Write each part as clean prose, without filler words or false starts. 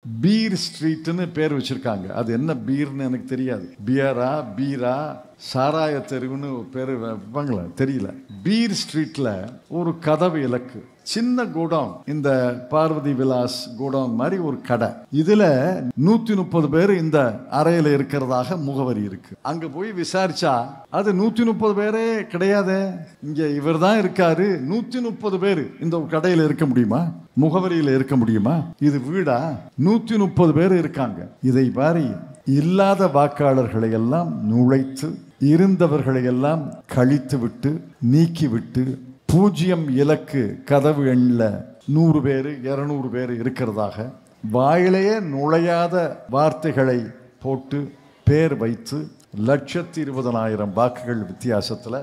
Beer ஸ்ட்ரீட்னு பேர் வச்சிருக்காங்க. அது என்ன பீர்னு எனக்கு தெரியாது. பியரா பீரா சாராய தெருவுன்னு பேர் வைப்பாங்களா தெரியல. பீர் ஸ்ட்ரீட்ல ஒரு கதவு இலக்கு சின்ன கோடவுன், இந்த பார்வதி விலாஸ் கோடவுன் மாதிரி ஒரு கடை. இதுல 130 பேர் இந்த அறையில இருக்கிறதாக முகவரி இருக்கு. அங்க போய் விசாரிச்சா அது 130 பேரே கிடையாது. இங்க இவர் தான் இருக்காரு. 130 பேர் இந்த கடையில இருக்க முடியுமா? முகவரியில இருக்க முடியுமா? இது வீடா? 130 பேர் இருக்காங்க. இதை பாரி இல்லாத வாக்காளர்களை எல்லாம் நுழைத்து இருந்தவர்களை எல்லாம் கழித்து விட்டு நீக்கிவிட்டு 0 இலக்கு கதவு எண்ணில் 100 பேர் 200 பேர் இருக்கிறதாக வாயிலேயே நுழையாத வார்த்தைகளை போட்டு பேர் வைத்து 1,20,000 வாக்குகள் வித்தியாசத்தில்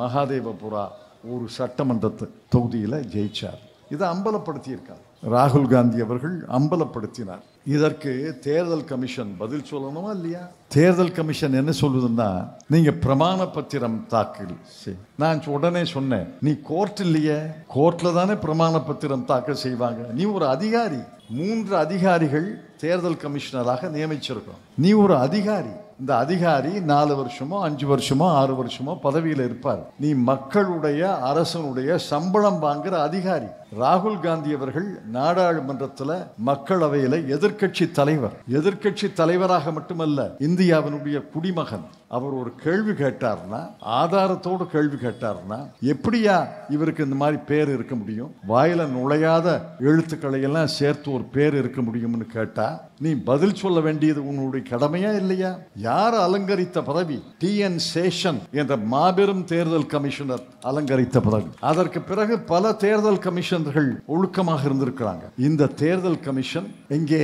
மகாதேவபுரா ஒரு சட்டமன்ற தொகுதியில் ஜெயிச்சார். இதை அம்பலப்படுத்தியிருக்கார் ராகுல் காந்தி அவர்கள், அம்பலப்படுத்தினார். இதற்கு தேர்தல் கமிஷன் பதில் சொல்லணுமா இல்லையா? தேர்தல் கமிஷன் என்ன சொல்லுதுன்னா, நீங்க பிரமாண பத்திரம் தாக்கல் செய். நான் உடனே சொன்னேன், நீ கோர்ட் இல்லையே, கோர்ட்ல தானே பிரமாண பத்திரம் தாக்கல் செய்வாங்க. நீ ஒரு அதிகாரி. 3 அதிகாரிகள் தேர்தல் கமிஷனராக நியமிச்சிருக்கோம். நீ ஒரு அதிகாரி. இந்த அதிகாரி 4 வருஷமோ 5 வருஷமோ 6 வருஷமோ பதவியில் இருப்பார். நீ மக்களுடைய அரசனுடைய சம்பளம் வாங்குற அதிகாரி. ராகுல் காந்தி அவர்கள் நாடாளுமன்றத்தில் மக்களவையில் எதிர்க்கட்சி தலைவர். எதிர்க்கட்சி தலைவராக மட்டுமல்ல, இந்தியாவினுடைய குடிமகன். அவர் ஒரு கேள்வி கேட்டார்னா, ஆதாரத்தோடு கேள்வி கேட்டார்னா, எப்படியா இவருக்கு இந்த மாதிரி பேர் இருக்க முடியும்? வாயில நுழையாத எழுத்துக்களை எல்லாம் சேர்த்து ஒரு பேர் இருக்க முடியும்னு கேட்டா நீ பதில் சொல்ல வேண்டியது உன்னுடைய கடமையா இல்லையா? யார் அலங்கரித்த பதவி? TN சேஷன் என்ற மாபெரும் தேர்தல் கமிஷனர் அலங்கரித்த பதவி. அதற்கு பிறகு பல தேர்தல் கமிஷனர்கள் ஒழுக்கமாக இருந்திருக்கிறாங்க. இந்த தேர்தல் கமிஷன் இங்கே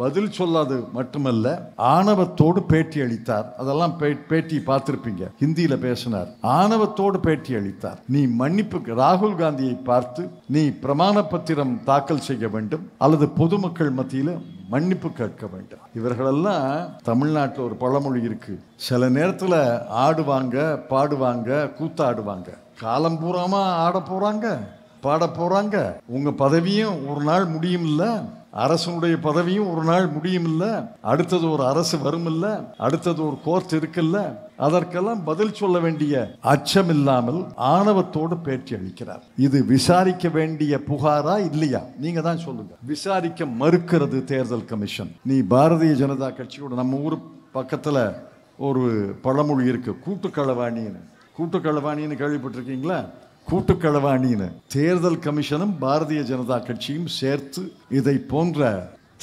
பதில் சொல்லாது மட்டுமல்ல, ஆணவத்தோடு பேட்டி அளித்தார். அதெல்லாம் பேட்டி பார்த்திருப்பீங்க, ஹிந்தியில பேசினார். ஆணவத்தோடு பேட்டி அளித்தார். நீ மன்னிப்பு, ராகுல் காந்தியை பார்த்து நீ பிரமாண பத்திரம் தாக்கல் செய்ய வேண்டும் அல்லது பொதுமக்கள் மத்தியில் மன்னிப்பு கேட்க வேண்டும். இவர்களெல்லாம் தமிழ்நாட்டில் ஒரு பழமொழி இருக்கு, சில நேரத்தில் ஆடுவாங்க பாடுவாங்க கூத்தாடுவாங்க, காலம் பூராமா ஆட போறாங்க பாட போறாங்க. உங்க பதவியும் ஒரு நாள் முடியும் இல்ல, அரசனுடைய பதவியும் ஒரு நாள் முடியும் இல்ல, அடுத்தது ஒரு அரசு வரும் இல்ல, அடுத்தது ஒரு கோர்ட் இருக்குல்ல. அதற்கெல்லாம் பதில் சொல்ல வேண்டிய அச்சம் இல்லாமல் ஆணவத்தோடு பேட்டி அளிக்கிறார். இது விசாரிக்க வேண்டிய புகாரா இல்லையா? நீங்க தான் சொல்லுங்க. விசாரிக்க மறுக்கிறது தேர்தல் கமிஷன். நீ பாரதிய ஜனதா கட்சியோட, நம்ம ஊர் பக்கத்துல ஒரு பழமொழி இருக்கு, கூட்டுக்களவாணின்னு. கூட்டுக்களவாணின்னு கேள்விப்பட்டிருக்கீங்களா? கூட்டுக்களவாணின்னு தேர்தல் கமிஷனும் பாரதிய ஜனதா கட்சியும் சேர்த்து இதை போன்ற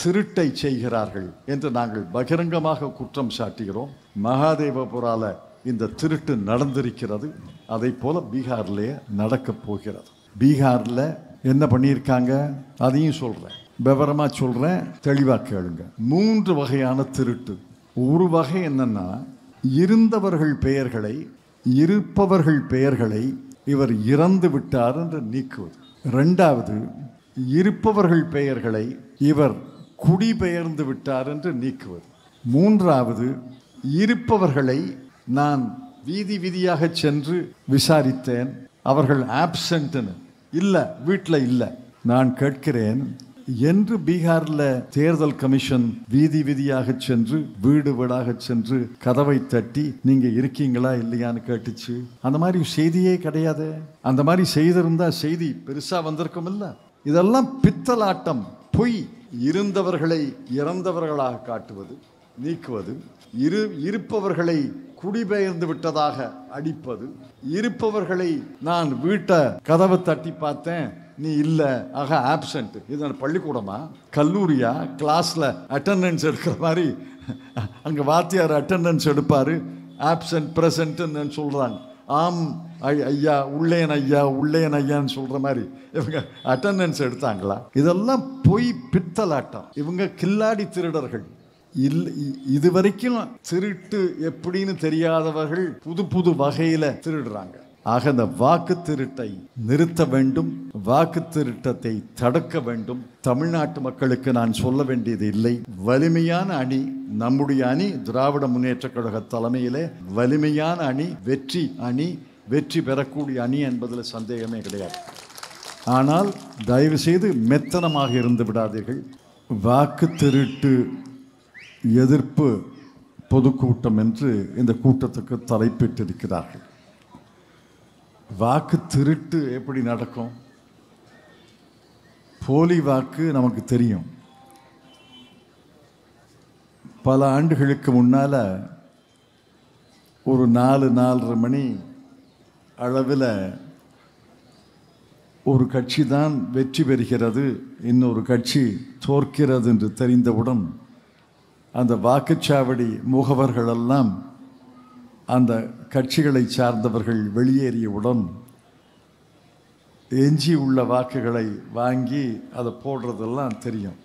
திருட்டை செய்கிறார்கள் என்று நாங்கள் பகிரங்கமாக குற்றம் சாட்டுகிறோம். மகாதேவபுரால இந்த திருட்டு நடந்திருக்கிறது. அதை போல பீகார்லேயே நடக்க போகிறது. பீகார்ல என்ன பண்ணியிருக்காங்க அதையும் சொல்றேன், விவரமா சொல்றேன், தெளிவா கேளுங்க. 3 வகையான திருட்டு. ஒரு வகை என்னன்னா, இருந்தவர்கள் பெயர்களை இருப்பவர்கள் பெயர்களை இவர் இறந்து விட்டார் என்று நீக்குவது. 2வது, இருப்பவர்கள் பெயர்களை இவர் குடிபெயர்ந்து விட்டார் என்று நீக்குவது. 3வது, இருப்பவர்களை நான் வீதி வீதியாக சென்று விசாரித்தேன், அவர்கள் ஆப்சென்ட்னு இல்லை, வீட்டில் இல்லை. நான் கேட்கிறேன், என்று பீகார்ல தேர்தல் கமிஷன் வீதி வீதியாக சென்று வீடு வீடாக சென்று கதவை தட்டி நீங்க இருக்கீங்களா இல்லையான்னு கேட்டுச்சு? அந்த மாதிரி செய்தியே கிடையாது. அந்த மாதிரி செய்திருந்தா செய்தி பெருசா வந்திருக்கும் இல்ல. இதெல்லாம் பித்தலாட்டம், பொய். இருந்தவர்களை இறந்தவர்களாக காட்டுவது, நீக்குவது, இருப்பவர்களை குடிபெயர்ந்து விட்டதாக அடிப்பது, இருப்பவர்களை நான் வீட்டை கதவை தட்டி பார்த்தேன் நீ இல்ல, ஆக ஆப்சென்ட். இது பள்ளிக்கூடமா கல்லூரியா? கிளாஸ்ல அட்டெண்டன்ஸ் எடுக்கிற மாதிரி அங்க வாத்தியார் அட்டெண்டன்ஸ் எடுப்பாரு, ஆப்சென்ட் பிரசன்ட்னு சொல்றாங்க. ஆம் ஐயா, உள்ளேன் ஐயா, உள்ளேன் ஐயான்னு சொல்ற மாதிரி இவங்க அட்டெண்டன்ஸ் எடுத்தாங்களா? இதெல்லாம் பொய், பித்தலாட்டம். இவங்க கில்லாடி திருடர்கள். இதுவரைக்கும் திருட்டு எப்படின்னு தெரியாதவர்கள் புது புது வகையில திருடுறாங்க. ஆக இந்த வாக்கு திருட்டை நிறுத்த வேண்டும், வாக்கு திருட்டத்தை தடுக்க வேண்டும். தமிழ்நாட்டு மக்களுக்கு நான் சொல்ல வேண்டியது இல்லை. வலிமையான அணி நம்முடைய அணி, திராவிட முன்னேற்ற கழக தலைமையிலே வலிமையான அணி, வெற்றி அணி, வெற்றி பெறக்கூடிய அணி என்பதில் சந்தேகமே கிடையாது. ஆனால் தயவு செய்து மெத்தனமாக இருந்து விடாதீர்கள். வாக்கு திருட்டு எதிர்ப்பு பொதுக்கூட்டம் என்று இந்த கூட்டத்துக்கு தலைப்பிட்டிருக்கிறார்கள். வாக்கு திருட்டு எப்படி நடக்கும்? போலி வாக்கு நமக்கு தெரியும். பல ஆண்டுகளுக்கு முன்னால் ஒரு 4-4:30 மணி அளவில் ஒரு கட்சி தான் வெற்றி பெறுகிறது, இன்னொரு கட்சி தோற்கிறது என்று தெரிந்தவுடன் அந்த வாக்குச்சாவடி முகவர்களெல்லாம் அந்த கட்சிகளை சார்ந்தவர்கள் வெளியேறியவுடன் எஞ்சி உள்ள வாக்குகளை வாங்கி அதை போடுறதெல்லாம் தெரியும்.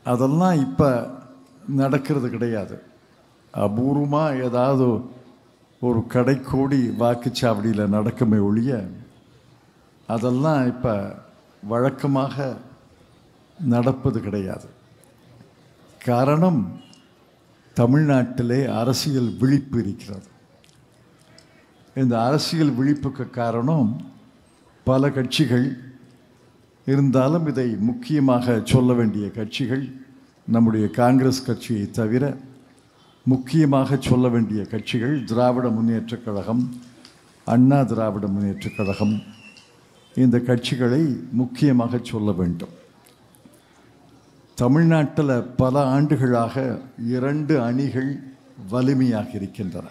அதெல்லாம் இப்போ நடக்கிறது கிடையாது. அபூர்வமாக ஏதாவது ஒரு கடைக்கோடி வாக்குச்சாவடியில் நடக்குமே ஒழிய அதெல்லாம் இப்போ வழக்கமாக நடப்பது கிடையாது. காரணம், தமிழ்நாட்டிலே அரசியல் விழிப்பு இருக்கிறது. இந்த அரசியல் விழிப்புக்கு காரணம் பல கட்சிகள் இருந்தாலும் இதை முக்கியமாக சொல்ல வேண்டிய கட்சிகள் நம்முடைய காங்கிரஸ் கட்சியை தவிர முக்கியமாக சொல்ல வேண்டிய கட்சிகள் திராவிட முன்னேற்றக் கழகம், அண்ணா திராவிட முன்னேற்றக் கழகம். இந்த கட்சிகளை முக்கியமாக சொல்ல வேண்டும். தமிழ்நாட்டில் பல ஆண்டுகளாக 2 அணிகள் வலிமையாக இருக்கின்றன.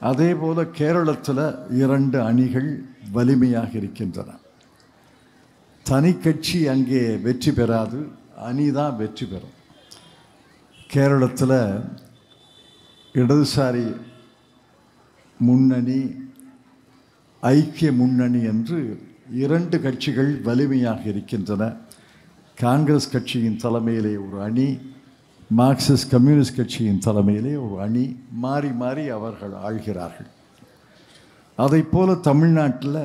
அதே போல கேரளத்தில் 2 அணிகள் வலிமையாக இருக்கின்றன. தனி கட்சி அங்கே வெற்றி பெறாது, அணி தான் வெற்றி பெறும். கேரளத்தில் இடதுசாரி முன்னணி, ஐக்கிய முன்னணி என்று 2 கட்சிகள் வலிமையாக இருக்கின்றன. காங்கிரஸ் கட்சியின் தலைமையிலே ஒரு அணி, மார்க்சிஸ்ட் கம்யூனிஸ்ட் கட்சியின் தலைமையிலே ஒரு அணி, மாறி மாறி அவர்கள் ஆள்கிறார்கள். அதை போல தமிழ்நாட்டில்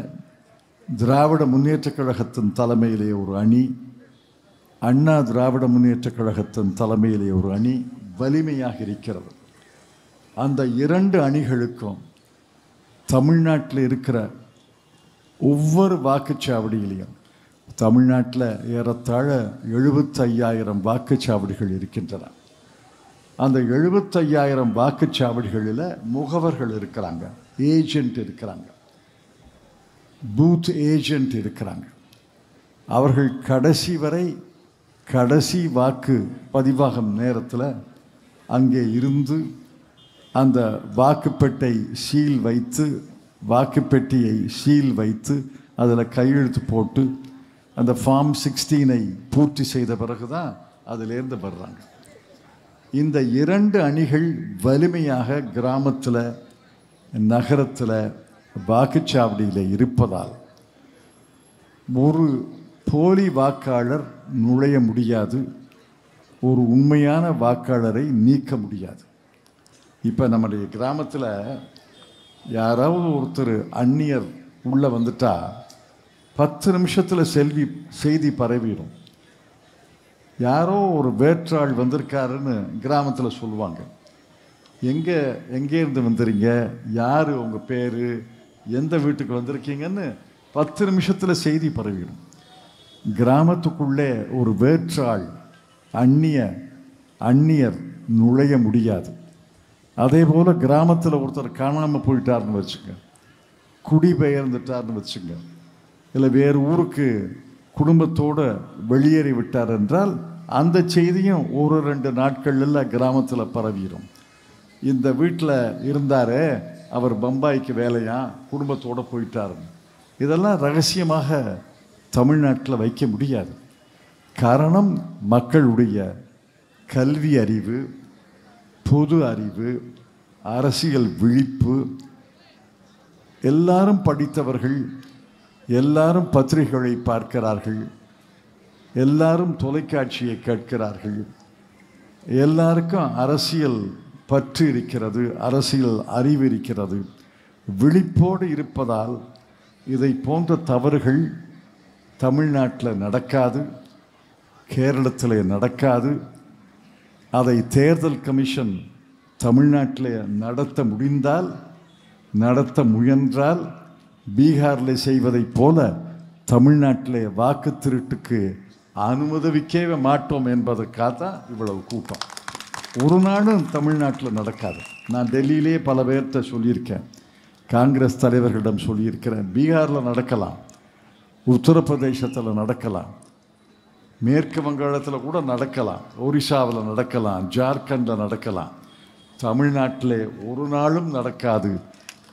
திராவிட முன்னேற்றக் கழகத்தின் தலைமையிலே ஒரு அணி, அண்ணா திராவிட முன்னேற்றக் கழகத்தின் தலைமையிலே ஒரு அணி வலிமையாக இருக்கிறது. அந்த 2 அணிகளுக்கும் தமிழ்நாட்டில் இருக்கிற ஒவ்வொரு வாக்குச்சாவடியிலையும், தமிழ்நாட்டில் ஏறத்தாழ 75,000 வாக்குச்சாவடிகள் இருக்கின்றன. அந்த 75,000 வாக்குச்சாவடிகளில் முகவர்கள் இருக்கிறாங்க, ஏஜென்ட் இருக்கிறாங்க, பூத் ஏஜென்ட் இருக்கிறாங்க. அவர்கள் கடைசி வரை, கடைசி வாக்கு பதிவாகும் நேரத்தில் அங்கே இருந்து அந்த வாக்குப்பெட்டை சீல் வைத்து, வாக்குப்பெட்டியை சீல் வைத்து அதில் கையெழுத்து போட்டு அந்த ஃபார்ம் 16 பூர்த்தி செய்த பிறகு தான் அதிலேருந்து வர்றாங்க. இந்த 2 அணிகள் வலிமையாக கிராமத்தில், நகரத்தில், வாக்குச்சாவடியில் இருப்பதால் ஒரு போலி வாக்காளர் நுழைய முடியாது, ஒரு உண்மையான வாக்காளரை நீக்க முடியாது. இப்போ நம்முடைய கிராமத்தில் யாராவது ஒருத்தர் அந்நியர் உள்ளே வந்துட்டா 10 நிமிஷத்தில் செய்தி பரவிடும். யாரோ ஒரு வேற்றாள் வந்திருக்காருன்னு கிராமத்தில் சொல்லுவாங்க. எங்கேருந்து வந்துறீங்க, யார் உங்கள் பேர், எந்த வீட்டுக்கு வந்திருக்கீங்கன்னு 10 நிமிஷத்தில் செய்தி பரவிடும். கிராமத்துக்குள்ளே ஒரு வேற்றாள், அந்நியர் நுழைய முடியாது. அதே போல் கிராமத்தில் ஒருத்தர் காணாமல் போயிட்டார்னு வச்சுங்க, குடிபெயர்ந்துட்டார்னு வச்சுங்க, இல்லை வேறு ஊருக்கு குடும்பத்தோடு வெளியேறி விட்டார் என்றால் அந்த செய்தியும் 1-2 நாட்களில் கிராமத்தில் பரவிடும். இந்த வீட்டில் இருந்தாரே, அவர் பம்பாய்க்கு வேலையா, குடும்பத்தோடு போயிட்டாருன்னு. இதெல்லாம் ரகசியமாக தமிழ்நாட்டில் வைக்க முடியாது. காரணம், மக்களுடைய கல்வி அறிவு, பொது அறிவு, அரசியல் விழிப்பு, எல்லாரும் படித்தவர்கள், எல்லாரும் பத்திரிகைகளை பார்க்கிறார்கள், எல்லாரும் தொலைக்காட்சியை கேட்கிறார்கள், எல்லாருக்கும் அரசியல் பற்று இருக்கிறது, அரசியல் அறிவு இருக்கிறது. விழிப்போடு இருப்பதால் இதை போன்ற தவறுகள் தமிழ்நாட்டில் நடக்காது, கேரளத்தில் நடக்காது. அதை தேர்தல் கமிஷன் தமிழ்நாட்டில் நடத்த முடிந்தால், நடத்த முயன்றால், பீகாரில் செய்வதைப் போல தமிழ்நாட்டில் வாக்கு திருட்டுக்கு அனுமதிக்கவே மாட்டோம் என்பதற்காக தான் இவ்வளவு கூட்டம். ஒரு நாளும் தமிழ்நாட்டில் நடக்காது. நான் டெல்லியிலே பல பேர்கிட்ட சொல்லியிருக்கேன், காங்கிரஸ் தலைவர்களிடம் சொல்லியிருக்கிறேன். பீகாரில் நடக்கலாம், உத்தரப்பிரதேசத்தில் நடக்கலாம், மேற்கு வங்காளத்தில் கூட நடக்கலாம், ஒரிசாவில் நடக்கலாம், ஜார்க்கண்டில் நடக்கலாம். தமிழ்நாட்டிலே ஒரு நாளும் நடக்காது,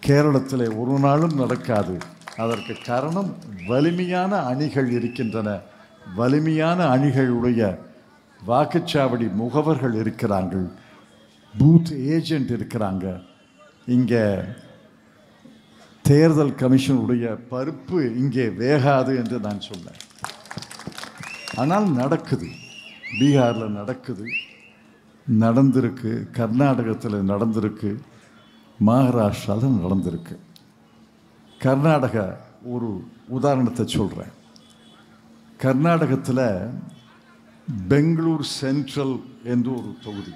கேரளத்தில் ஒரு நாளும் நடக்காது. அதற்கு காரணம் வலிமையான அணிகள் இருக்கின்றன, வலிமையான அணிகளுடைய வாக்குச்சாவடி முகவர்கள் இருக்கிறார்கள், பூத் ஏஜென்ட் இருக்கிறாங்க. இங்கே தேர்தல் கமிஷனுடைய பருப்பு இங்கே வேகாது என்று நான் சொன்னேன். ஆனால் நடக்குது, பீகாரில் நடக்குது, நடந்திருக்கு, கர்நாடகத்தில் நடந்திருக்கு, மகாராஷ்டிராவில் நடந்திருக்கு. கர்நாடகா ஒரு உதாரணத்தை சொல்கிறேன். கர்நாடகத்தில் பெங்களூர் சென்ட்ரல் என்று ஒரு தொகுதி,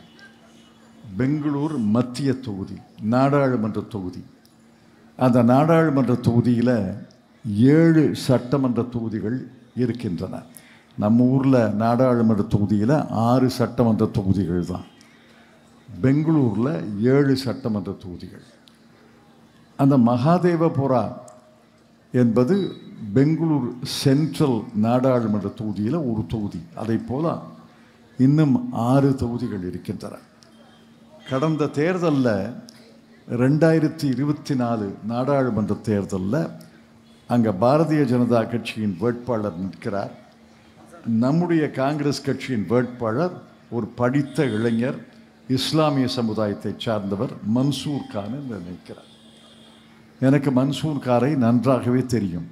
பெங்களூர் மத்திய தொகுதி, நாடாளுமன்ற தொகுதி. அந்த நாடாளுமன்ற தொகுதியில் 7 சட்டமன்ற தொகுதிகள் இருக்கின்றன. நம்ம ஊரில் நாடாளுமன்ற தொகுதியில் 6 சட்டமன்ற தொகுதிகள் தான். பெங்களூரில் 7 சட்டமன்ற தொகுதிகள். அந்த மகாதேவபுரா என்பது பெங்களூர் சென்ட்ரல் நாடாளுமன்ற தொகுதியில் ஒரு தொகுதி. அதை போல இன்னும் 6 தொகுதிகள் இருக்கின்றன. கடந்த தேர்தலில் 2024 நாடாளுமன்ற தேர்தலில் அங்கே பாரதிய ஜனதா கட்சியின் வேட்பாளர் நிற்கிறார். நம்முடைய காங்கிரஸ் கட்சியின் வேட்பாளர் ஒரு படித்த இளைஞர், இஸ்லாமிய சமுதாயத்தை சார்ந்தவர், மன்சூர் கான் என்று நினைக்கிறார். எனக்கு மன்சூர் காரை நன்றாகவே தெரியும்.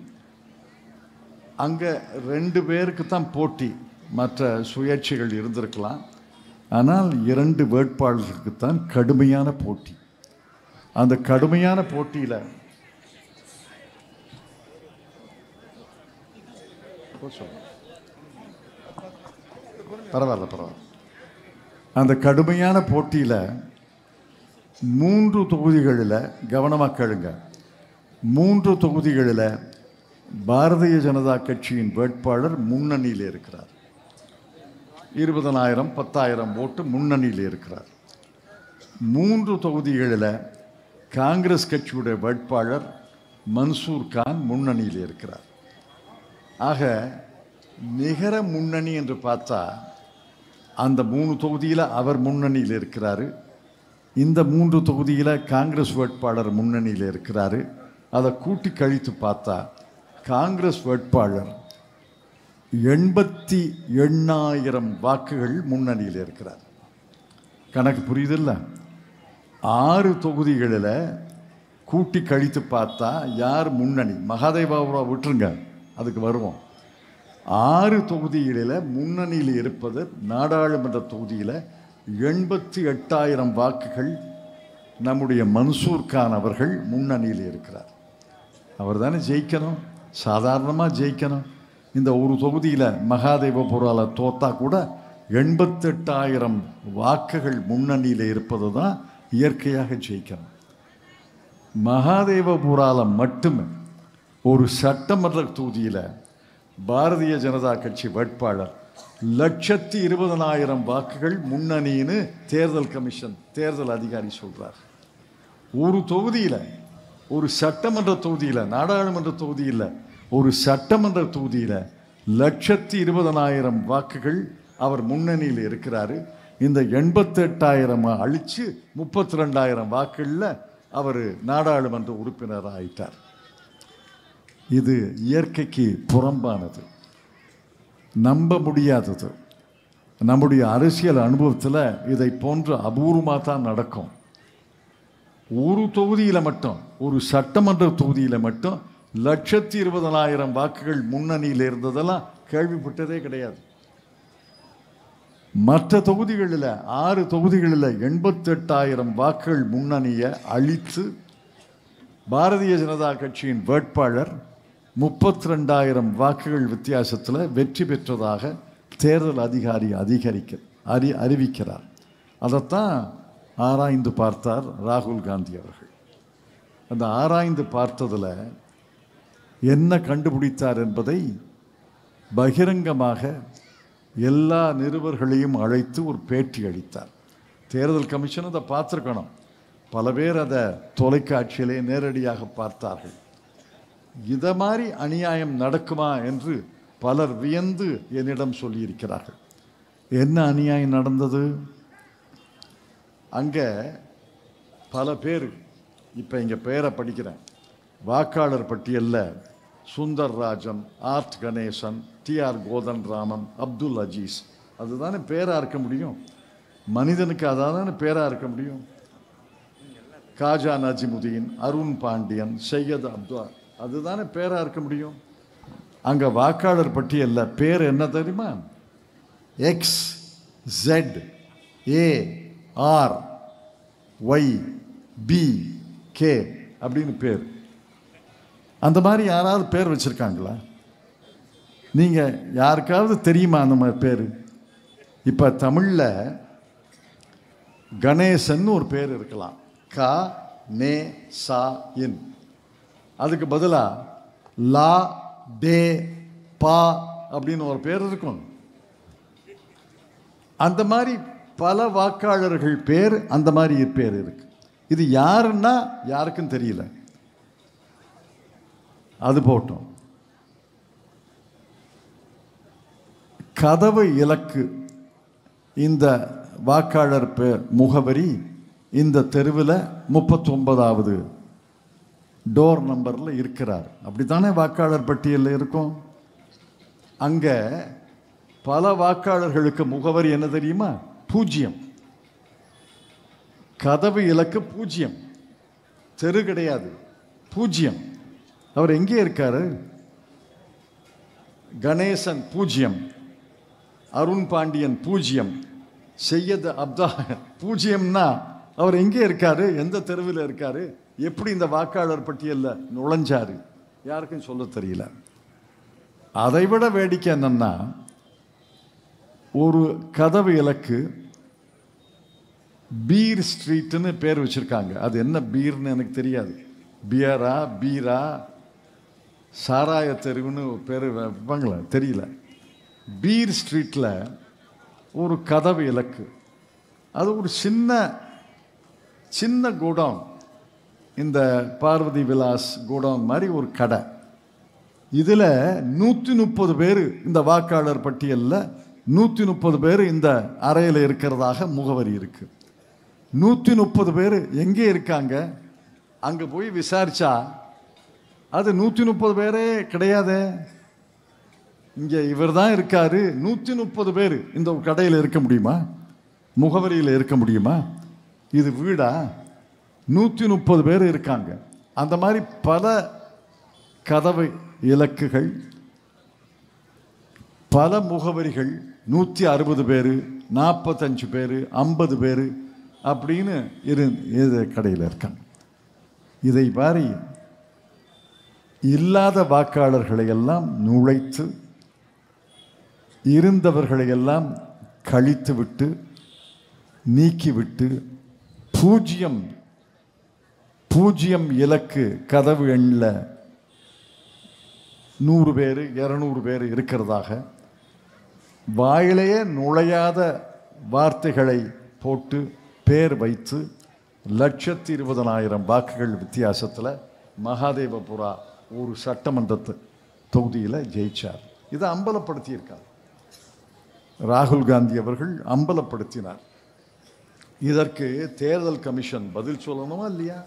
அங்கே 2 பேருக்கு தான் போட்டி, மற்ற சுயேட்சைகள் இருந்திருக்கலாம். ஆனால் 2 வேட்பாளர்களுக்கு தான் கடுமையான போட்டி. அந்த கடுமையான போட்டியில் பரவாயில்ல, அந்த கடுமையான போட்டியில் 3 தொகுதிகளில், கவனமாக கேளுங்க, 3 தொகுதிகளில் பாரதிய ஜனதா கட்சியின் வேட்பாளர் முன்னணியில் இருக்கிறார். 20,000 10,000 ஓட்டு முன்னணியில் இருக்கிறார். 3 தொகுதிகளில் காங்கிரஸ் கட்சியுடைய வேட்பாளர் மன்சூர் கான் முன்னணியில் இருக்கிறார். ஆக நிகர முன்னணி என்று பார்த்தா அந்த 3 தொகுதியில் அவர் முன்னணியில் இருக்கிறாரு, இந்த 3 தொகுதியில் காங்கிரஸ் வேட்பாளர் முன்னணியில் இருக்கிறாரு. அதை கூட்டி கழித்து பார்த்தா காங்கிரஸ் வேட்பாளர் 88,000 வாக்குகள் முன்னணியில் இருக்கிறார். கணக்கு புரியுதில்ல? 6 தொகுதிகளில் கூட்டி கழித்து பார்த்தா யார் முன்னணி? மகாதேவபுரா விட்டுருங்க, அதுக்கு வருவோம். 6 தொகுதிகளில் முன்னணியில் இருப்பது, நாடாளுமன்ற தொகுதியில் 88,000 வாக்குகள் நம்முடைய மன்சூர் கான் அவர்கள் முன்னணியில் இருக்கிறார். அவர் தானே ஜெயிக்கணும், சாதாரணமாக ஜெயிக்கணும். இந்த ஒரு தொகுதியில் மகாதேவபுராவில் தோத்தா கூட 88,000 வாக்குகள் முன்னணியில் இருப்பது தான் இயற்கையாக ஜெயிக்கணும். மகாதேவபுராவில் மட்டுமே ஒரு சட்டமன்ற தொகுதியில் பாரதிய ஜனதா கட்சி வேட்பாளர் 120,000 வாக்குகள் முன்னணின்னு தேர்தல் கமிஷன், தேர்தல் அதிகாரி சொல்கிறார். ஒரு தொகுதியில், ஒரு சட்டமன்ற தொகுதியில், நாடாளுமன்ற தொகுதியில், ஒரு சட்டமன்ற தொகுதியில் 120,000 வாக்குகள் அவர் முன்னணியில் இருக்கிறாரு. இந்த 88,000 அழித்து 32,000 வாக்குகளில் அவர் நாடாளுமன்ற உறுப்பினர் ஆயிட்டார். இது இயற்கைக்கு புறம்பானது, நம்ப முடியாதது. நம்முடைய அரசியல் அனுபவத்தில் இதை போன்ற அபூர்வமாக தான் நடக்கும். ஒரு தொகுதியில் மட்டும், ஒரு சட்டமன்ற தொகுதியில் மட்டும் 120,000 வாக்குகள் முன்னணியில் இருந்ததெல்லாம் கேள்விப்பட்டதே கிடையாது. மற்ற தொகுதிகளில் 6 தொகுதிகளில் 88,000 வாக்குகள் முன்னணியை அழித்து பாரதிய ஜனதா கட்சியின் வேட்பாளர் 32,000 வாக்குகள் வித்தியாசத்தில் வெற்றி பெற்றதாக தேர்தல் அதிகாரி அறிவிக்கிறார். அதைத்தான் ஆராய்ந்து பார்த்தார் ராகுல் காந்தி அவர்கள். அந்த ஆராய்ந்து பார்த்ததில் என்ன கண்டுபிடித்தார் என்பதை பகிரங்கமாக எல்லா நிருபர்களையும் அழைத்து ஒரு பேட்டி அளித்தார். தேர்தல் கமிஷன் அதை பார்த்துருக்கணும். பல பேர் அதை தொலைக்காட்சியிலே நேரடியாக பார்த்தார்கள். இதை மாதிரி அநியாயம் நடக்குமா என்று பலர் வியந்து என்னிடம் சொல்லியிருக்கிறார்கள். என்ன அநியாயம் நடந்தது? அங்கே பல பேர், இப்போ இங்கே பேரை படிக்கிறேன், வாக்காளர் பட்டியலில் சுந்தர்ராஜன், ஆர்ட் கணேசன், டிஆர் கோதண்டராமன், அப்துல் அஜீஸ், அதுதானே பேராக இருக்க முடியும்? மனிதனுக்கு அதானே பேராக இருக்க முடியும்? காஜா நஜிமுதீன், அருண் பாண்டியன், சையத் அப்துல்லா, அதுதானே பேராக இருக்க முடியும்? அங்கே வாக்காளர் பட்டியலில் பேர் என்ன தெரியுமா? X Z A R Y P K அப்படின்னு பேர். அந்த மாதிரி யாராவது பேர் வச்சுருக்காங்களா? நீங்கள் யாருக்காவது தெரியுமா அந்த மாதிரி பேர்? இப்போ தமிழில் கணேசன் ஒரு பேர் இருக்கலாம், க நே சா இன். அதுக்கு பதிலாக லா டே பா அப்படின்னு ஒரு பேர் இருக்கும். அந்த மாதிரி பல வாக்காளர்கள் பேர் அந்த மாதிரி பேர் இருக்கு. இது யாருன்னா யாருக்கும் தெரியல. அது போட்டோம். கதவு இலக்கு இந்த வாக்காளர் முகவரி இந்த தெருவில் 39வது டோர் நம்பரில் இருக்கிறார். அப்படித்தானே வாக்காளர் பட்டியலில் இருக்கும். அங்கே பல வாக்காளர்களுக்கு முகவரி என்ன தெரியுமா? 0. கதவு இலக்கு 0, தெரு கிடையாது, 0. அவர் எங்கே இருக்காரு? கணேசன் 0, அருண் பாண்டியன் 0, சையத் அப்தா 0ன்னா அவர் எங்கே இருக்காரு? எந்த தெருவில் இருக்காரு? எப்படி இந்த வாக்காளர் பட்டியலில் நுழைஞ்சாரு? யாருக்கும் சொல்ல தெரியல. அதைவிட வேடிக்கை என்னன்னா, ஒரு கதவு இலக்கு பீர் ஸ்ட்ரீட்னு பேர் வச்சிருக்காங்க. அது என்ன பீர்னு எனக்கு தெரியாது. பியரா பீரா சாராய தெருவுன்னு பேர் வைப்பாங்களா தெரியல. பீர் ஸ்ட்ரீட்டில் ஒரு கதவு இலக்கு. அது ஒரு சின்ன கோடவுன், இந்த பார்வதி விலாஸ் கோடவுன் மாதிரி ஒரு கடை. இதில் 130 பேர் இந்த வாக்காளர் பட்டியலில் 130 பேர் இந்த அறையில் இருக்கிறதாக முகவரி இருக்கு. 130 பேர் எங்கே இருக்காங்க? அங்கே போய் விசாரிச்சா அது 130 பேரே கிடையாது. இங்கே இவர் தான் இருக்காரு. 130 பேர் இந்த கடையில் இருக்க முடியுமா? முகவரியில் இருக்க முடியுமா? இது வீடா? 130 பேர் இருக்காங்க. அந்த மாதிரி பல கதவு இலக்குகள், பல முகவரிகள், 160 பேர், 45 பேர், 50 பேர் அப்படின்னு இது கடையில் இருக்காங்க. இதை மாதிரி இல்லாத வாக்காளர்களை எல்லாம் நுழைத்து இருந்தவர்களையெல்லாம் கழித்துவிட்டு நீக்கிவிட்டு 0 இலக்கு கதவு எண்ணில் 100 பேர் 200 பேர் இருக்கிறதாக வாயிலேயே நுழையாத வார்த்தைகளை போட்டு பேர் வைத்து 1,20,000 வாக்குகள் வித்தியாசத்தில் மகாதேவபுரா ஒரு சட்டமன்ற தொகுதியில் ஜெயிச்சார். இதை அம்பலப்படுத்தியிருக்கார் ராகுல் காந்தி அவர்கள், அம்பலப்படுத்தினார். இதற்கு தேர்தல் கமிஷன் பதில் சொல்லணுமா இல்லையா?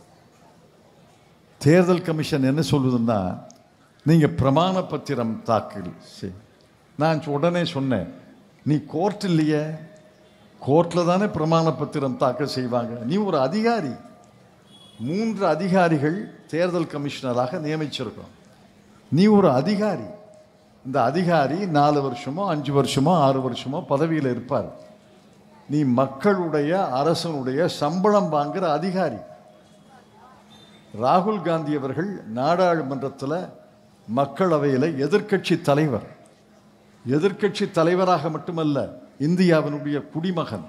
தேர்தல் கமிஷன் என்ன சொல்லுதுன்னா, நீங்கள் பிரமாண பத்திரம் தாக்கல் செய். நான் உடனே சொன்னேன், நீ கோர்ட் இல்லையே, கோர்ட்டில் தானே பிரமாண பத்திரம் தாக்கல் செய்வாங்க. நீ ஒரு அதிகாரி. 3 அதிகாரிகள் தேர்தல் கமிஷனராக நியமிச்சிருக்கோம். நீ ஒரு அதிகாரி. இந்த அதிகாரி 4 வருஷமோ 5 வருஷமோ 6 வருஷமோ பதவியில் இருப்பார். நீ மக்களுடைய அரசனுடைய சம்பளம் வாங்குகிற அதிகாரி. ராகுல் காந்தி அவர்கள் நாடாளுமன்றத்தில் மக்களவையில் எதிர்க்கட்சி தலைவர். எதிர்க்கட்சி தலைவராக மட்டுமல்ல, இந்தியாவினுடைய குடிமகன்,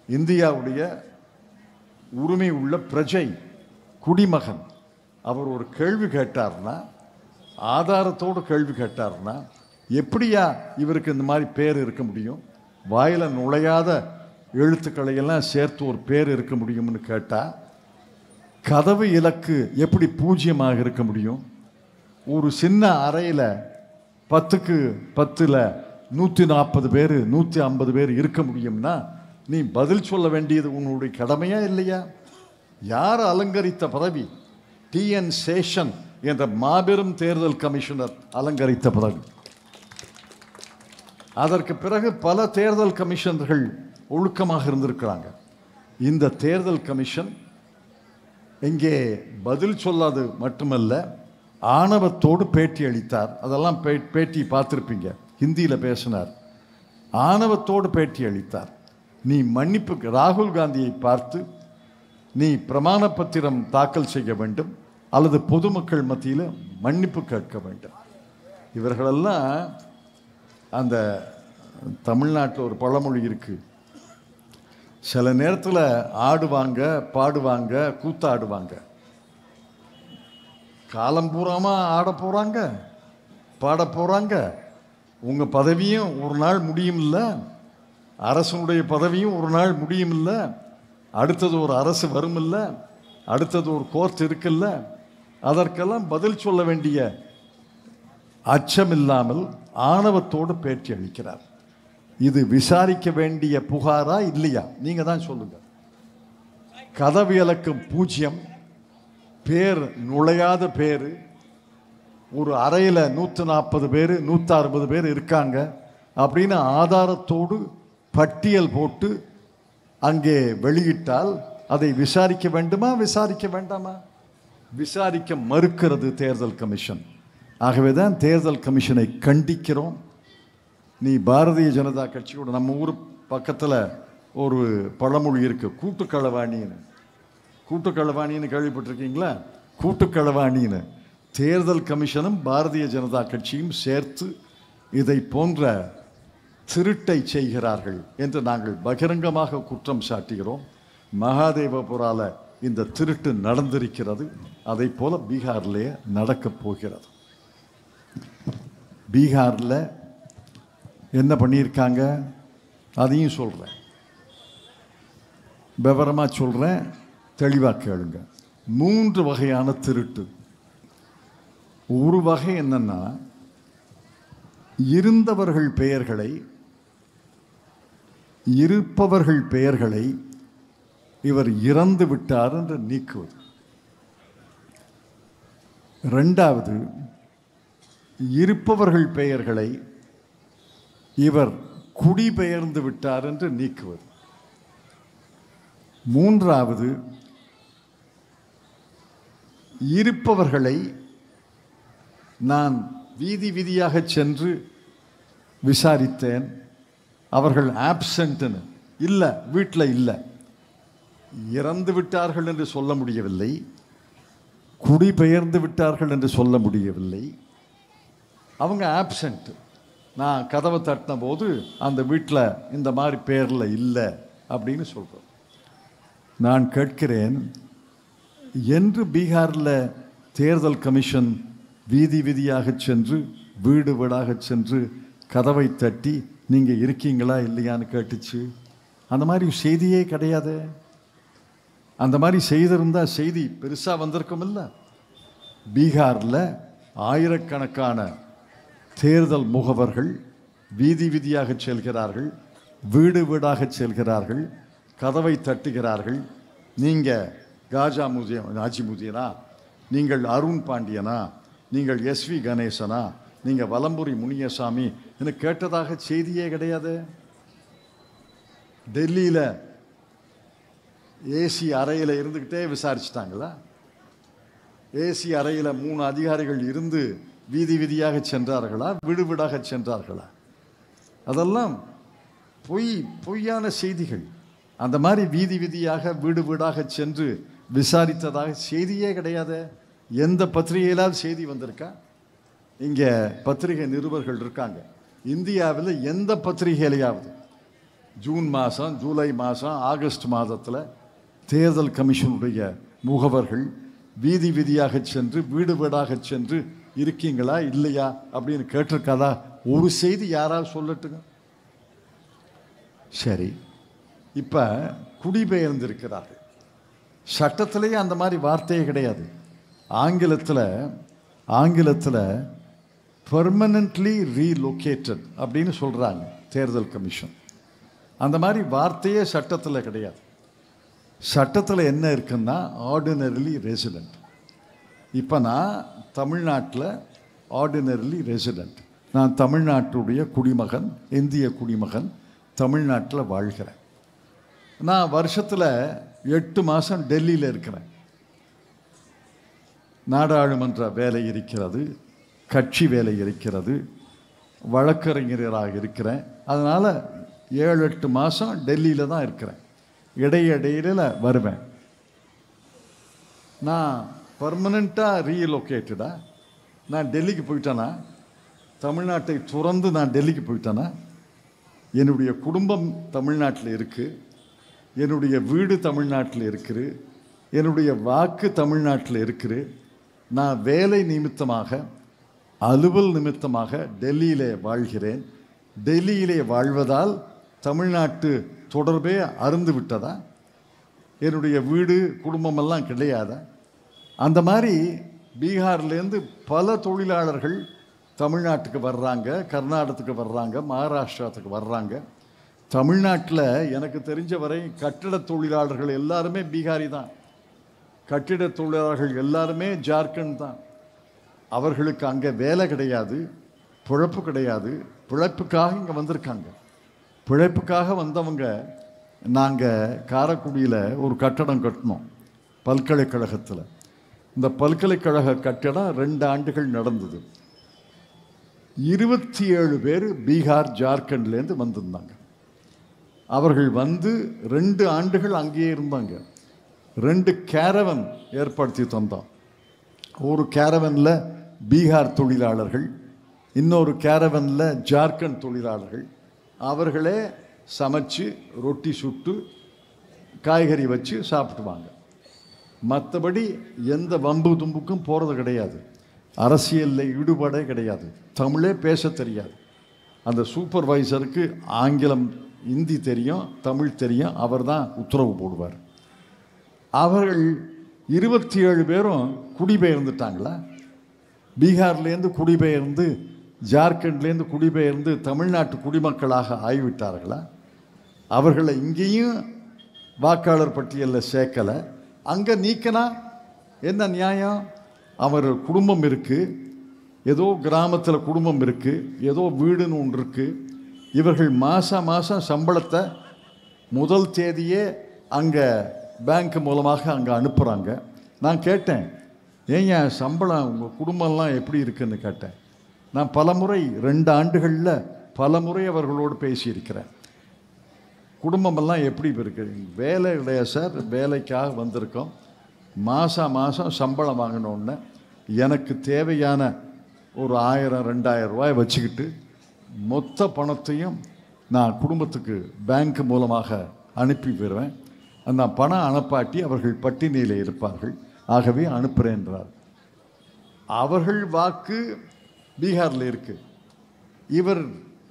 இந்தியாவுடைய உரிமை உள்ள பிரஜை, குடிமகன். அவர் ஒரு கேள்வி கேட்டார்னா, ஆதாரத்தோடு கேள்வி கேட்டார்னா எப்படியா இவருக்கு இந்த மாதிரி பேர் இருக்க முடியும்? வாயில நுழையாத எழுத்துக்களை எல்லாம் சேர்த்து ஒரு பேர் இருக்க முடியும்னு கேட்டால், கதவு இலக்கு எப்படி பூஜ்ஜியமாக இருக்க முடியும்? ஒரு சின்ன அறையில் 10க்கு 10ல் 140 பேர் 150 பேர் இருக்க முடியும்னா நீ பதில் சொல்ல வேண்டியது உன்னுடைய கடமையா இல்லையா? யார் அலங்கரித்த பதவி? TN சேஷன் என்ற மாபெரும் தேர்தல் கமிஷனர் அலங்கரித்த பதவி. அதற்கு பிறகு பல தேர்தல் கமிஷனர்கள் ஒழுக்கமாக இருந்திருக்கிறாங்க. இந்த தேர்தல் கமிஷன் இங்கே பதில் சொல்லாது மட்டுமல்ல, ஆணவத்தோடு பேட்டி அளித்தார். அதெல்லாம் பேட்டி பார்த்துருப்பீங்க, ஹிந்தியில் பேசினார். ஆணவத்தோடு பேட்டி அளித்தார். நீ மன்னிப்பு, ராகுல் காந்தியை பார்த்து நீ பிரமாண பத்திரம் தாக்கல் செய்ய வேண்டும் அல்லது பொதுமக்கள் மத்தியில் மன்னிப்பு கேட்க வேண்டும். இவர்களெல்லாம் அந்த தமிழ்நாட்டில் ஒரு பழமொழி இருக்கு, சில நேரத்தில் ஆடுவாங்க, பாடுவாங்க, கூத்தாடுவாங்க. காலம் பூராமல் ஆட போகிறாங்க, பாட போகிறாங்க. உங்கள் பதவியும் ஒரு நாள் முடியும் இல்லை, அரசனுடைய பதவியும் ஒரு நாள் முடியும் இல்லை, அடுத்தது ஒரு அரசு வரும் இல்லை, அடுத்தது ஒரு கோர்ட் இருக்குல்ல. அதற்கெல்லாம் பதில் சொல்ல வேண்டிய அச்சமில்லாமல் ஆணவத்தோடு பேட்டி அளிக்கிறார். இது விசாரிக்க வேண்டிய புகாரா இல்லையா? நீங்க தான் சொல்லுங்க. கதவு இலக்கம் பூஜ்ஜியம், பேர் நுழையாத பேரு, ஒரு அறையில் 140 பேர் 160 பேர் இருக்காங்க அப்படின்னு ஆதாரத்தோடு பட்டியல் போட்டு அங்கே வெளியிட்டால் அதை விசாரிக்க வேண்டுமா, விசாரிக்க வேண்டாமா? விசாரிக்க மறுக்கிறது தேர்தல் கமிஷன். ஆகவே தான் தேர்தல் கமிஷனை கண்டிக்கிறோம். நீ பாரதிய ஜனதா கட்சியோட, நம்ம ஊர் பக்கத்தில் ஒரு பழமொழி இருக்கு, கூட்டுக்களவாணின்னு. கூட்டுக்களவாணின்னு கேள்விப்பட்டிருக்கீங்களா? கூட்டுக்களவாணின்னு தேர்தல் கமிஷனும் பாரதிய ஜனதா கட்சியும் சேர்த்து இதை போன்ற திருட்டை செய்கிறார்கள் என்று நாங்கள் பகிரங்கமாக குற்றம் சாட்டுகிறோம். மகாதேவபுரால இந்த திருட்டு நடந்திருக்கிறது. அதை போல பீகார்லேயே நடக்கப் போகிறது. பீகாரில் என்ன பண்ணியிருக்காங்க அதையும் சொல்கிறேன், விவரமாக சொல்கிறேன், தெளிவாக கேளுங்க. 3 வகையான திருட்டு. ஒரு வகை என்னன்னா, இருந்தவர்கள் பெயர்களை, இருப்பவர்கள் பெயர்களை இவர் இறந்து விட்டார் என்று நீக்குவது. 2வது, இருப்பவர்கள் பெயர்களை இவர் குடிபெயர்ந்து விட்டார் என்று நீக்குவது. 3வது, இருப்பவர்களை நான் வீதி வீதியாக சென்று விசாரித்தேன், அவர்கள் ஆப்சென்ட்னு இல்லை, வீட்டில் இல்லை, இறந்து விட்டார்கள் என்று சொல்ல முடியவில்லை, குடிபெயர்ந்து விட்டார்கள் என்று சொல்ல முடியவில்லை, அவங்க ஆப்சென்ட். நான் கதவை தட்டின போது அந்த வீட்டில் இந்த மாதிரி பேரில் இல்லை அப்படின்னு சொல்கிறோம். நான் கேட்கிறேன், என்று பீகாரில் தேர்தல் கமிஷன் வீதி வீதியாக சென்று வீடு வீடாக சென்று கதவை தட்டி நீங்கள் இருக்கீங்களா இல்லையான்னு கேட்டுச்சு? அந்த மாதிரி செய்தியே கிடையாது. அந்த மாதிரி செய்திருந்தால் செய்தி பெருசாக வந்திருக்கும் இல்லை. பீகாரில் ஆயிரக்கணக்கான தேர்தல் முகவர்கள் வீதி வீதியாக செல்கிறார்கள், வீடு வீடாக செல்கிறார்கள், கதவை தட்டுகிறார்கள். நீங்கள் நாஜிமுதீனா, நீங்கள் அருண் பாண்டியனா, நீங்கள் SV கணேசனா, நீங்கள் வலம்புரி முனியசாமி என்று கேட்டதாக செய்தியே கிடையாது. டெல்லியில் ஏசி அறையில் இருந்துக்கிட்டே விசாரிச்சிட்டாங்களா? ஏசி அறையில் 3 அதிகாரிகள் இருந்து வீதி வீதியாக சென்றார்களா, வீடு வீடாக சென்றார்களா? அதெல்லாம் பொய்யான செய்திகள். அந்த மாதிரி வீதி வீதியாக வீடு வீடாக சென்று விசாரித்ததாக செய்தியே கிடையாது. எந்த பத்திரிகையிலாவது செய்தி வந்திருக்கா? இங்கே பத்திரிகை நிருபர்கள் இருக்காங்க. இந்தியாவில் எந்த பத்திரிகையிலையாவது ஜூன் மாதம், ஜூலை மாதம், ஆகஸ்ட் மாதத்தில் தேர்தல் கமிஷனுடைய முகவர்கள் வீதி வீதியாக சென்று வீடு வீடாக சென்று இருக்கீங்களா இல்லையா அப்படின்னு கேட்டிருக்காதா ஒரு செய்தி யாராவது சொல்லட்டுங்க. சரி, இப்போ குடிபெயர்ந்திருக்கிறார்கள். சட்டத்திலேயே அந்த மாதிரி வார்த்தையே கிடையாது. ஆங்கிலத்தில் பெர்மனன்ட்லி ரீலொகேட்டட் அப்படின்னு சொல்கிறாங்க தேர்தல் கமிஷன். அந்த மாதிரி வார்த்தையே சட்டத்தில் கிடையாது. சட்டத்தில் என்ன இருக்குன்னா ஆர்டினரிலி ரெசிடெண்ட். இப்போ நான் தமிழ்நாட்டில் ஆர்டினரிலி ரெசிடெண்ட். நான் தமிழ்நாட்டுடைய குடிமகன், இந்திய குடிமகன், தமிழ்நாட்டில் வாழ்கிறேன். நான் வருஷத்தில் 8 மாதம் டெல்லியில் இருக்கிறேன். நாடாளுமன்ற வேலை இருக்கிறது, கட்சி வேலை இருக்கிறது, வழக்கறிஞராக இருக்கிறேன். அதனால் 7-8 மாதம் டெல்லியில் தான் இருக்கிறேன். இடையில வருவேன். நான் பர்மனெண்ட்டாக ரீலொகேட்டடா? நான் டெல்லிக்கு போயிட்டேனா? தமிழ்நாட்டை துறந்து நான் டெல்லிக்கு போயிட்டேனா? என்னுடைய குடும்பம் தமிழ்நாட்டில் இருக்குது, என்னுடைய வீடு தமிழ்நாட்டில் இருக்குது, என்னுடைய வாக்கு தமிழ்நாட்டில் இருக்குது. நான் வேலை நிமித்தமாக, அலுவல் நிமித்தமாக டெல்லியிலே வாழ்கிறேன். டெல்லியிலே வாழ்வதால் தமிழ்நாட்டு தொடர்பே அருந்து விட்டதா? என்னுடைய வீடு குடும்பமெல்லாம் கிடையாதா? அந்த மாதிரி பீகார்லேருந்து பல தொழிலாளர்கள் தமிழ்நாட்டுக்கு வர்றாங்க, கர்நாடகத்துக்கு வர்றாங்க, மகாராஷ்டிராத்துக்கு வர்றாங்க. தமிழ்நாட்டில் எனக்கு தெரிஞ்ச வரை கட்டிட தொழிலாளர்கள் எல்லாருமே பீகாரி தான், கட்டிட தொழிலாளர்கள் எல்லாருமே ஜார்க்கண்ட் தான். அவர்களுக்கு அங்கே வேலை கிடையாது, பிழைப்பு கிடையாது. பிழைப்புக்காக இங்கே வந்திருக்காங்க. பிழைப்புக்காக வந்தவங்க, நாங்கள் காரைக்குடியில் ஒரு கட்டடம் கட்டினோம் பல்கலைக்கழகத்தில். இந்த பல்கலைக்கழக கட்டடம் 2 ஆண்டுகள் நடந்தது. 27 பேர் பீகார், ஜார்க்கண்ட்லேருந்து வந்திருந்தாங்க. அவர்கள் வந்து 2 ஆண்டுகள் அங்கேயே இருந்தாங்க. 2 கேரவன் ஏற்படுத்தி தந்தோம். ஒரு கேரவனில் பீகார் தொழிலாளர்கள், இன்னொரு கேரவனில் ஜார்க்கண்ட் தொழிலாளர்கள். அவர்களே சமைச்சு ரொட்டி சுட்டு காய்கறி வச்சு சாப்பிடுவாங்க. மற்றபடி எந்த வம்பு தும்புக்கும் போகிறது கிடையாது. அரசியலில் ஈடுபாடே கிடையாது. தமிழே பேச தெரியாது. அந்த சூப்பர்வைசருக்கு ஆங்கிலம், இந்தி தெரியும், தமிழ் தெரியும். அவர் தான் உத்தரவு போடுவார். அவர்கள் 27 பேரும் குடிபெயர்ந்துட்டாங்களா? பீகார்லேருந்து குடிபெயர்ந்து, ஜார்க்கண்ட்லேருந்து குடிபெயர்ந்து தமிழ்நாட்டு குடிமக்களாக ஆகிவிட்டார்களா? அவர்களை இங்கேயும் வாக்காளர் பட்டியலில் சேர்க்கலை, அங்கே நீக்கினா என்ன நியாயம்? அவர் குடும்பம் இருக்குது, ஏதோ கிராமத்தில் குடும்பம் இருக்குது, ஏதோ வீடுன்னு ஒன்று இருக்குது. இவர்கள் மாதம் சம்பளத்தை முதல் தேதியே அங்கே பேங்க் மூலமாக அங்கே அனுப்புகிறாங்க. நான் கேட்டேன், ஏங்க சம்பளம் உங்கள் குடும்பம்லாம் எப்படி இருக்குன்னு கேட்டேன். நான் பலமுறை 2 ஆண்டுகளில் பலமுறை அவர்களோடு பேசியிருக்கிறேன். குடும்பமெல்லாம் எப்படி இருக்கு? வேலை இல்லையா சார், வேலைக்காக வந்திருக்கோம், மாதம் சம்பளம் வாங்கினோன்னு எனக்கு தேவையான ஒரு 1000-2000 ரூபாய் வச்சுக்கிட்டு மொத்த பணத்தையும் நான் குடும்பத்துக்கு பேங்க் மூலமாக அனுப்பி பெறுவேன். அந்த பணம் அனுப்பாட்டி அவர்கள் பட்டினியில் இருப்பார்கள், ஆகவே அனுப்புகிறேன்றார். அவர்கள் வாக்கு பீகாரில் இருக்கு. இவர்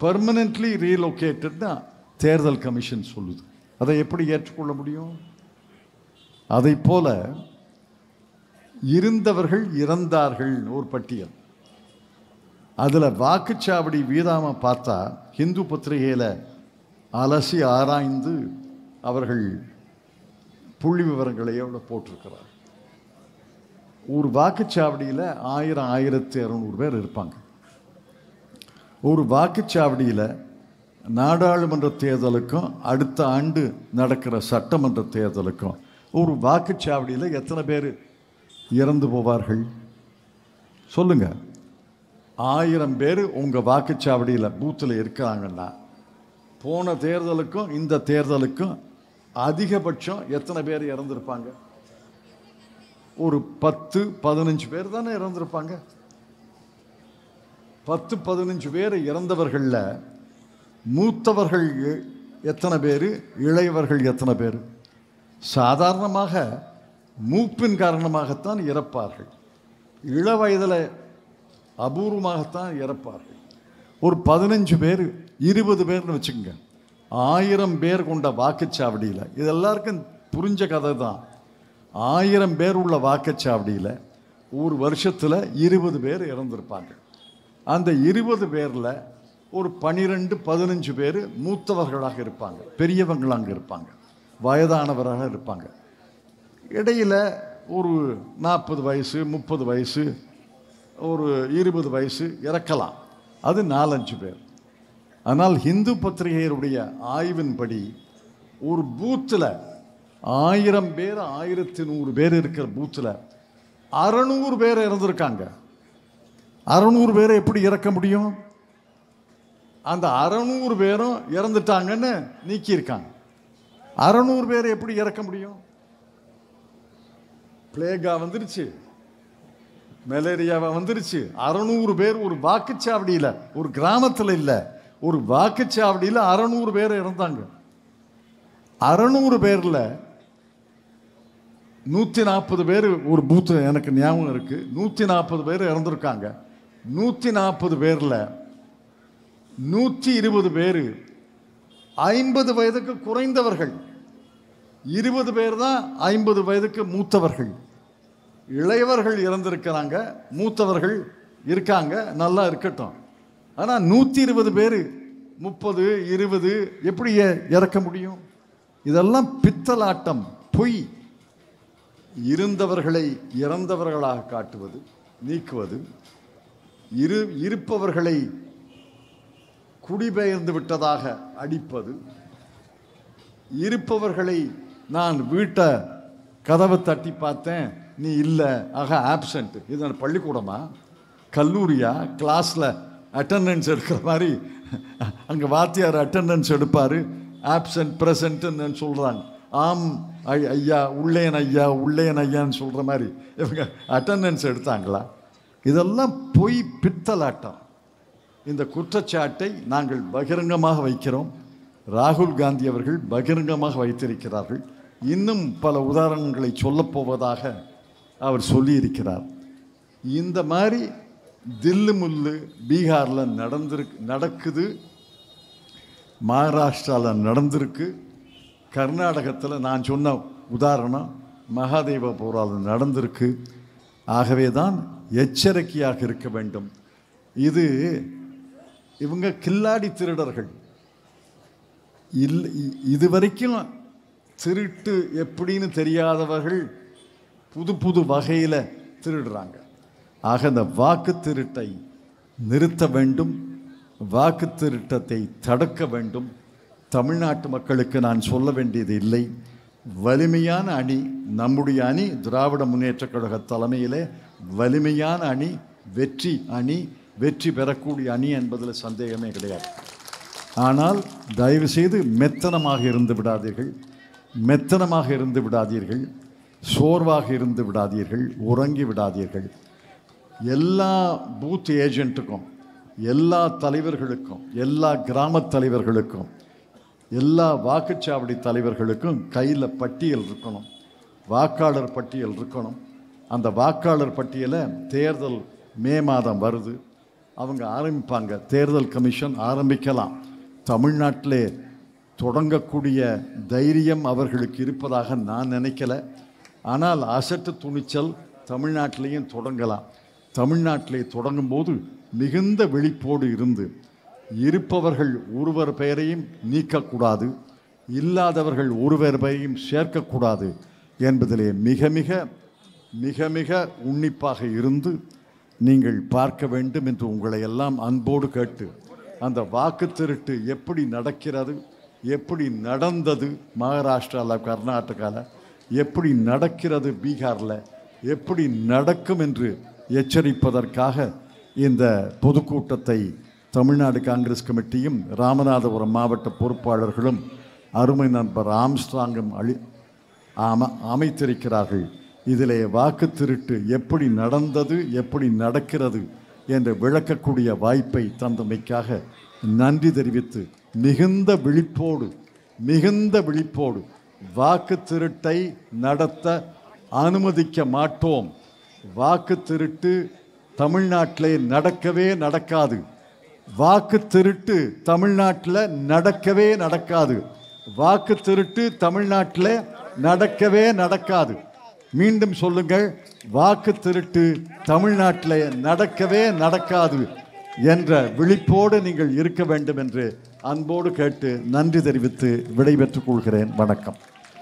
பெர்மனன்ட்லி ரீலொகேட்டட் தான் தேர்தல் கமிஷன் சொல்லுது. அதை எப்படி ஏற்றுக்கொள்ள முடியும்? அதை போல இருந்தவர்கள் இறந்தார்கள் ஒரு பட்டியல். அதில் வாக்குச்சாவடி வீதாம பார்த்தா ஹிந்து பத்திரிகையில் அலசி ஆராய்ந்து அவர்கள் புள்ளி விவரங்களை எவ்வளோ போட்டிருக்கிறார். ஒரு வாக்குச்சாவடியில் 1000-1200 பேர் இருப்பாங்க. ஒரு வாக்குச்சாவடியில் நாடாளுமன்ற தேர்தலுக்கும் அடுத்த ஆண்டு நடக்கிற சட்டமன்ற தேர்தலுக்கும் ஒரு வாக்குச்சாவடியில் எத்தனை பேர் இறந்து போவார்கள் சொல்லுங்க? 1000 பேர் உங்கள் வாக்குச்சாவடியில் பூத்தில் இருக்கிறாங்கன்னா போன தேர்தலுக்கும் இந்த தேர்தலுக்கும் அதிகபட்சம் எத்தனை பேர் இறந்துருப்பாங்க? ஒரு 10-15 பேர் தானே இறந்துருப்பாங்க. 10-15 பேர் இறந்தவர்களில் மூத்தவர்கள் எத்தனை பேர், இளையவர்கள் எத்தனை பேர்? சாதாரணமாக மூப்பின் காரணமாகத்தான் இறப்பார்கள், இள வயதில் அபூர்வமாகத்தான் இறப்பார்கள். ஒரு 15 பேர் 20 பேர்னு வச்சுக்கோங்க, 1000 பேர் கொண்ட வாக்குச்சாவடியில், இது எல்லாருக்கும் புரிஞ்ச கதை தான். 1000 பேர் உள்ள வாக்குச்சாவடியில் ஒரு வருஷத்தில் 20 பேர் இறந்துருப்பாங்க. அந்த 20 பேரில் ஒரு 12-15 பேர் மூத்தவர்களாக இருப்பாங்க, பெரியவங்களாக அங்கே இருப்பாங்க, வயதானவராக இருப்பாங்க. இடையில் ஒரு 40 வயசு 30 வயசு ஒரு 20 வயசு இறக்கலாம், அது 4-5 பேர். ஆனால் இந்து பத்திரிகையுடைய ஆய்வின்படி ஒரு பூத்தில் 1000 பேர் 1100 பேர் இருக்கிற பூத்தில் 600 பேர் இறந்துருக்காங்க. 600 பேரை எப்படி இறக்க முடியும்? அந்த 600 பேரும் இறந்துட்டாங்கன்னு நீக்கியிருக்காங்க. 600 பேரை எப்படி இறக்க முடியும்? பிளேகா வந்துருச்சு, மலேரியாவை வந்துருச்சு. 600 பேர் ஒரு வாக்குச்சாவடியில், ஒரு கிராமத்தில் இல்லை, ஒரு வாக்குச்சாவடியில் 600 பேர் இறந்தாங்க. 600 பேரில் 140 பேர் ஒரு பூத்து, எனக்கு ஞாபகம் இருக்கு, 140 பேர் இறந்துருக்காங்க. 140 பேரில் 120 பேர் 50 வயதுக்கு குறைந்தவர்கள், 20 பேர் தான் 50 வயதுக்கு மூத்தவர்கள். இளையவர்கள் இறந்திருக்கிறாங்க, மூத்தவர்கள் இருக்காங்க, நல்லா இருக்கட்டும். ஆனால் 120 பேர் 30 20 எப்படி இறக்க முடியும்? இதெல்லாம் பித்தலாட்டம், பொய். இருந்தவர்களை இறந்தவர்களாக காட்டுவது, நீக்குவது, இருப்பவர்களை குடிபெயர்ந்து விட்டதாக அடிப்பது, இருப்பவர்களை நான் வீட்டை கதவை தட்டி பார்த்தேன் நீ இல்லை, ஆக ஆப்சண்ட். இது பள்ளிக்கூடமா, கல்லூரியா? கிளாஸில் அட்டண்டன்ஸ் எடுக்கிற மாதிரி அங்கே வாத்தியார் அட்டண்டன்ஸ் எடுப்பார், ஆப்சண்ட் ப்ரெசண்ட்டுன்னு சொல்கிறாங்க. ஆம் ஐயா, உள்ளேன் ஐயா, உள்ளேன் ஐயான்னு சொல்கிற மாதிரி இவங்க அட்டண்டன்ஸ் எடுத்தாங்களா? இதெல்லாம் பொய், பித்தலாட்டம். இந்த குற்றச்சாட்டை நாங்கள் பகிரங்கமாக வைக்கிறோம். ராகுல் காந்தி அவர்கள் பகிரங்கமாக வைத்திருக்கிறார்கள். இன்னும் பல உதாரணங்களை சொல்லப்போவதாக அவர் சொல்லியிருக்கிறார். இந்த மாதிரி தில்லு முல்லு பீகாரில் நடக்குது, மகாராஷ்டிராவில் நடந்திருக்கு, கர்நாடகத்தில் நான் சொன்ன உதாரணம் மகாதேவபுராவில் நடந்திருக்கு. ஆகவே தான் எச்சரிக்கையாக இருக்க வேண்டும். இவங்க கில்லாடி திருடர்கள். இதுவரைக்கும் திருட்டு எப்படின்னு தெரியாதவர்கள் புது புது வகையில் திருடுறாங்க. ஆக இந்த வாக்கு திருட்டை நிறுத்த வேண்டும், வாக்கு திருட்டத்தை தடுக்க வேண்டும். தமிழ்நாட்டு மக்களுக்கு நான் சொல்ல வேண்டியது இல்லை. வலிமையான அணி நம்முடைய அணி, திராவிட முன்னேற்றக் கழக தலைமையிலே வலிமையான அணி, வெற்றி அணி, வெற்றி பெறக்கூடிய அணி என்பதில் சந்தேகமே கிடையாது. ஆனால் தயவுசெய்து மெத்தனமாக இருந்து விடாதீர்கள், மெத்தனமாக இருந்து விடாதீர்கள், சோர்வாக இருந்து விடாதீர்கள், உறங்கி விடாதீர்கள். எல்லா பூத் ஏஜென்ட்டுக்கும், எல்லா தலைவர்களுக்கும், எல்லா கிராம தலைவர்களுக்கும், எல்லா வாக்குச்சாவடி தலைவர்களுக்கும் கையில் பட்டியல் இருக்கணும், வாக்காளர் பட்டியல் இருக்கணும். அந்த வாக்காளர் பட்டியலை தேர்தல் மே மாதம் வருது, அவங்க ஆரம்பிப்பாங்க, தேர்தல் கமிஷன் ஆரம்பிக்கலாம். தமிழ்நாட்டிலே தொடங்கக்கூடிய தைரியம் அவர்களுக்கு இருப்பதாக நான் நினைக்கல. ஆனால் அசட்டு துணிச்சல் தமிழ்நாட்டிலையும் தொடங்கலாம். தமிழ்நாட்டிலே தொடங்கும்போது மிகுந்த விழிப்போடு இருந்து இருப்பவர்கள் ஒருவர் பெயரையும் நீக்கக்கூடாது, இல்லாதவர்கள் ஒருவர் பெயரையும் சேர்க்கக்கூடாது என்பதிலே மிக மிக மிக மிக உன்னிப்பாக இருந்து நீங்கள் பார்க்க வேண்டும் என்று உங்களை எல்லாம் அன்போடு கேட்டு, அந்த வாக்கு திருட்டு எப்படி நடக்கிறது, எப்படி நடந்தது மகாராஷ்டிராவில், கர்நாடகாவில் எப்படி நடக்கிறது, பீகாரில் எப்படி நடக்கும் என்று எச்சரிப்பதற்காக இந்த பொதுக்கூட்டத்தை தமிழ்நாடு காங்கிரஸ் கமிட்டியும் ராமநாதபுரம் மாவட்ட பொறுப்பாளர்களும் அருமை நண்பர் ஆம்ஸ்ட்ராங்கும் அமைத்திருக்கிறார்கள். இதிலே வாக்கு திருட்டு எப்படி நடந்தது, எப்படி நடக்கிறது என்று விளக்கக்கூடிய வாய்ப்பை தந்தமைக்காக நன்றி தெரிவித்து, மிகுந்த விழிப்போடு வாக்கு திருட்டை நடத்த அனுமதிக்க மாட்டோம். வாக்கு திருட்டு தமிழ்நாட்டிலே நடக்கவே நடக்காது. வாக்கு திருட்டு தமிழ்நாட்டில் நடக்கவே நடக்காது. வாக்கு திருட்டு தமிழ்நாட்டில் நடக்கவே நடக்காது. மீண்டும் சொல்லுங்கள், வாக்கு திருட்டு தமிழ்நாட்டில் நடக்கவே நடக்காது என்ற விழிப்போடு நீங்கள் இருக்க வேண்டும் என்று அன்போடு கேட்டு நன்றி தெரிவித்து விடைபெற்றுக் கொள்கிறேன். வணக்கம்.